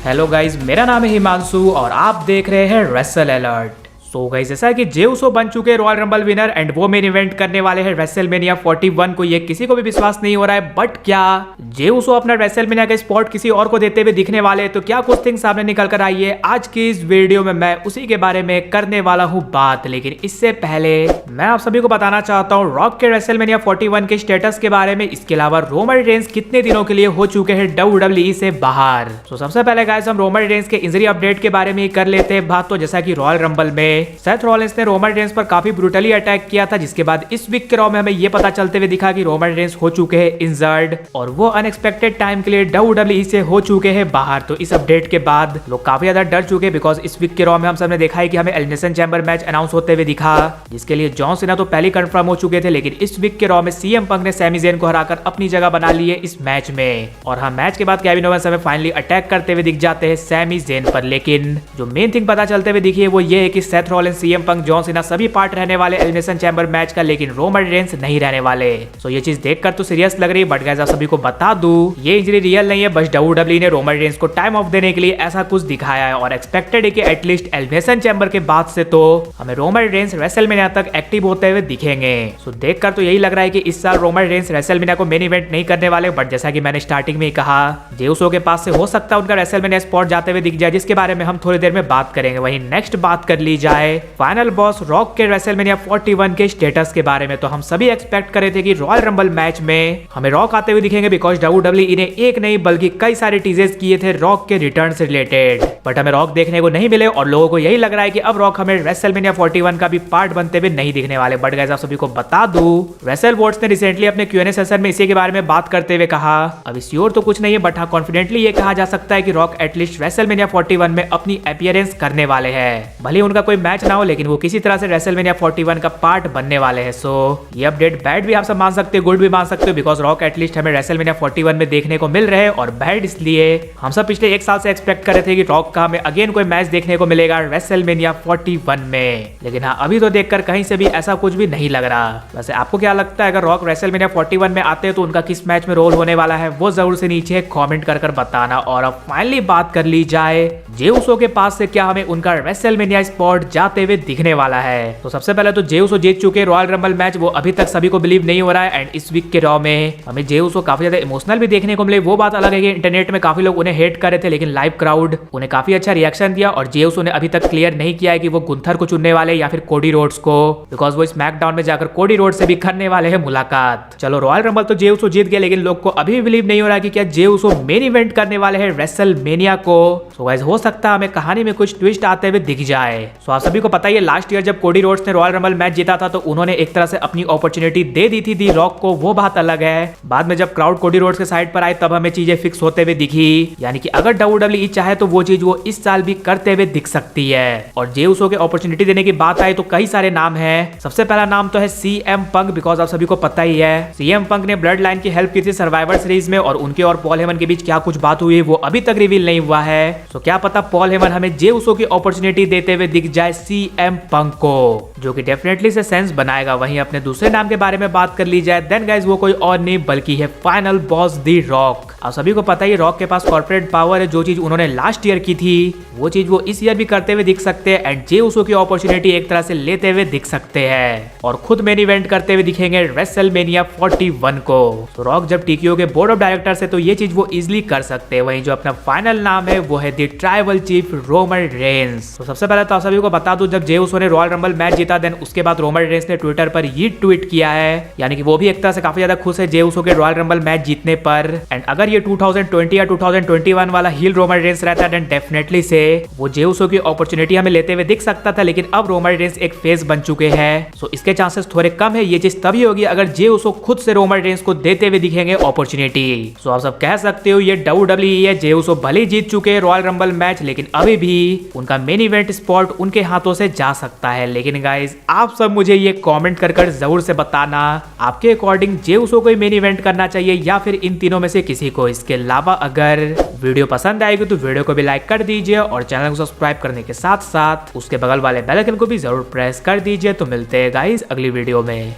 Hello guys, मेरा नाम है हिमांशु और आप देख रहे हैं रेसल अलर्ट। सो गाइस, जैसा कि जे उसो बन चुके हैं रॉयल रंबल विनर एंड वो मेन इवेंट करने वाले हैं रेसलमेनिया 41 को। ये किसी को भी विश्वास नहीं हो रहा है, बट क्या जे उसो अपना रेसलमेनिया का स्पॉट किसी और को देते हुए दिखने वाले हैं? तो क्या कुछ थिंग्स सामने निकल कर आई है आज की इस वीडियो में, मैं उसी के बारे में करने वाला हूँ बात। लेकिन इससे पहले मैं आप सभी को बताना चाहता हूँ रॉक के रेसलमेनिया 41 के स्टेटस के बारे में। इसके अलावा रोमन रेंस कितने दिनों के लिए हो चुके हैं WWE से बाहर। तो सबसे पहले गाइस, हम रोमन रेंस के इंजरी अपडेट के बारे में ही कर लेते हैं बात। तो जैसा कि रॉयल रंबल में सेथ रॉलिंस ने रोमन रेंस पर काफी ब्रूटली अटैक किया था, जिसके बाद इस वीक के रॉ में हमें ये पता चलते हुए दिखा कि रोमन रेंस हो चुके हैं इंजर्ड और वो अनएक्सपेक्टेड टाइम के लिए WWE से हो चुके हैं बाहर। तो इस अपडेट के बाद लोग काफी ज्यादा डर चुके, बिकॉज इस वीक के रॉ में हम सबने देखा है कि हमें एलिमिनेशन चैम्बर मैच अनाउंस होते हुए दिखा, जिसके लिए जॉन सीना तो पहले कंफर्म हो चुके थे। लेकिन इस वीक के रॉ में सीएम पंक ने सैमी ज़ेन को हराकर अपनी जगह बना ली है इस मैच में। और हाँ, मैच के बाद केविन ओवेंस हमें फाइनली अटैक करते हुए दिख जाते हैं सैमी ज़ेन पर। लेकिन जो मेन थिंग पता चलते हुए दिखी है वो ये है कि Seth Rollins, CM Punk, John Cena सभी पार्ट रहने वाले एलिमिनेशन चैम्बर मैच का, लेकिन रोमन रेंस नहीं रहने वाले। सो ये चीज देखकर तो सीरियस लग रही है, बट गाइस आप सभी को बता दूं ये इंजरी रियल नहीं है, बस WWE ने रोमन रेंस को टाइम ऑफ देने के लिए ऐसा कुछ दिखाया है। और एक्सपेक्टेड है कि एटलीस्ट एलिमिनेशन चैम्बर के बाद से तो हमें रोमन रेंस रेसलमेनिया तक एक्टिव होते हुए दिखेंगे। सो देखकर तो यही लग रहा है कि इस साल रोमन रेंस रेसलमेनिया को मेन इवेंट नहीं करने वाले। बट जैसा कि मैंने स्टार्टिंग में ही कहा, जे उसो के पास से हो सकता है उनका रेसलमेनिया स्पॉट जाते हुए दिख जाए, जिसके बारे में हम थोड़ी देर में बात करेंगे। वहीं नेक्स्ट बात कर ली जाए फाइनल बॉस रॉक के रेसलमेनिया 41 के स्टेटस के बारे में, तो हम सभी एक्सपेक्ट कर रहे थे कि रॉयल रंबल मैच में हमें रॉक आते हुए दिखेंगे, बिकॉज WWE ने एक नहीं बल्कि कई सारे टीजेस किए थे रॉक के रिटर्न से रिलेटेड। बट हमें रॉक देखने को नहीं मिले और लोगों को यही लग रहा है कि अब रॉक हमें रेसलमेनिया 41 का भी पार्ट बनते हुए नहीं दिखने वाले। बट गाइस आप सभी को बता दूं, रेसल वॉट्स ने रिसेंटली अपने Q&A सेशन में इसी के बारे में बात करते हुए कहा, अब श्योर तो कुछ नहीं है, बट हाँ कॉन्फिडेंटली ये कहा जा सकता है कि रॉक एटलीस्ट रेसलमेनिया 41 में अपनी अपीयरेंस करने वाले हैं। भले उनका कोई मैच ना हो, लेकिन वो किसी तरह से रेसलमेनिया 41 का पार्ट बनने वाले हैं। सो ये अपडेट बैड भी आप सब मान सकते हो, गुड भी मान सकते हो, बिकॉज रॉक एटलीस्ट हमें रेसलमेनिया 41 में देखने को मिल रहे हैं। और बैड इसलिए हम सब पिछले एक साल से एक्सपेक्ट कर रहे थे कि रॉक का हमें अगेन कोई मैच देखने को मिलेगा रेसलमेनिया 41 में। लेकिन हाँ, अभी तो देखकर कहीं से भी ऐसा कुछ भी नहीं लग रहा। वैसे आपको क्या लगता है, अगर रॉक रेसलमेनिया 41 में आते हैं तो उनका किस मैच में रोल होने वाला है, वो जरूर से नीचे कमेंट कर बताना। और अब फाइनली बात कर ली जाए जे उसो के पास से क्या हमें उनका रेसलमेनिया स्पॉट जाते हुए दिखने वाला है। तो सबसे पहले तो जे उसो जीत चुके रॉयल रंबल मैच, वो अभी तक सभी को बिलीव नहीं हो रहा है। एंड इस वीक के रॉ में हमें जे उसो काफी ज्यादा इमोशनल भी देखने को मिले। वो बात अलग है कि इंटरनेट में काफी लोग उन्हें हेट कर रहे थे, लेकिन लाइव क्राउड उन्हें काफी अच्छा रिएक्शन दिया। और जे उसो ने अभी तक क्लियर नहीं किया है कि वो गुंथर को चुनने वाले या फिर कोडी रोड्स को, बिकॉज वो स्मैकडाउन में जाकर कोडी रोड्स से भी करने वाले हैं मुलाकात। चलो रॉयल रंबल तो जे उसो जीत गए, लेकिन लोग को अभी भी बिलीव नहीं हो रहा कि क्या जे उसो मेन इवेंट करने वाले हैं रेसलमेनिया को। सो गाइस, हो सकता है हमें कहानी में कुछ ट्विस्ट आते हुए दिख जाए। सो आप सभी को पता ही है, लास्ट ईयर जब कोडी रोड्स ने रॉयल रंबल मैच जीता था तो उन्होंने एक तरह से अपनी अपॉर्चुनिटी दे दी थी दी रॉक को, वो बात अलग है। बाद में जब क्राउड कोडी रोड्स के साइड पर आए तब हमें चीजें फिक्स होते हुए दिखी, यानी कि अगर WWE चाहे तो वो चीज वो इस साल भी करते हुए दिख सकती है। और जे उसो के अपॉर्चुनिटी देने की बात आई तो कई सारे नाम हैं। सबसे पहला नाम तो है सीएम पंक, बिकॉज आप सभी को पता ही है सीएम पंक ने ब्लड लाइन की हेल्प की थी सर्वाइवर सीरीज में, और उनके और पॉल हेमन के बीच क्या कुछ बात हुई है वो अभी तक रिवील नहीं हुआ है। तो क्या पता पॉल हेमन हमें जे उसो की अपॉर्चुनिटी देते हुए दिख जाए सीएम पंक को, जो कि डेफिनेटली से सेंस बनाएगा। वहीं अपने दूसरे नाम के बारे में बात कर ली जाए, देन गाइस वो कोई और नहीं बल्कि है फाइनल बॉस दी रॉक। आप सभी को पता ही रॉक के पास कॉर्पोरेट पावर है, जो चीज उन्होंने लास्ट ईयर की थी वो चीज वो इस ईयर भी करते हुए दिख सकते हैं। एंड जे उसो की अपॉर्चुनिटी एक तरह से लेते हुए दिख सकते हैं और खुद मेन इवेंट करते हुए दिखेंगे रेसलमेनिया 41 को। तो रॉक जब टीकीओ के बोर्ड ऑफ डायरेक्टर्स है तो ये चीज वो इजिली कर सकते हैं। वहीं जो अपना फाइनल नाम है वो है दी ट्राइबल चीफ रोमन रेंस। तो सबसे पहले तो आप सभी को बता दूं, जब जे उसो ने रॉयल रंबल मैच जीता देन उसके बाद रोमन रेंस ने ट्विटर पर ये ट्वीट किया है, यानी कि वो भी एक तरह से काफी ज्यादा खुश है जे उसो के रॉयल रंबल मैच जीतने पर। एंड अगर ये 2020 या 2021 वाला हील रोमन रेंस रहता देन डेफिनेटली से वो जे उसो की अपॉर्चुनिटी हमें लेते हुए दिख सकता था। लेकिन अब रोमन रेंस एक फेस बन चुके हैं, सो इसके चांसेस थोड़े कम है। ये चीज तभी होगी अगर जे उसो खुद से रोमन रेंस को देते हुए दिखेंगे अपॉर्चुनिटी। सो आप सब कह सकते हो ये WWE है, जे उसो भले जीत चुके हैं रॉयल रंबल मैच, लेकिन अभी भी उनका मेन इवेंट स्पॉट उनके हाथों से जा सकता है। लेकिन गाइस आप सब मुझे ये कमेंट कर जरूर से बताना, आपके अकॉर्डिंग जे उसो को मेन इवेंट करना चाहिए या फिर इन तीनों में से किसी को। इसके अलावा अगर वीडियो पसंद आएगी तो वीडियो को भी लाइक कर दीजिए और चैनल को सब्सक्राइब करने के साथ साथ उसके बगल वाले बेल आइकन को भी जरूर प्रेस कर दीजिए। तो मिलते हैं गाइस अगली वीडियो में।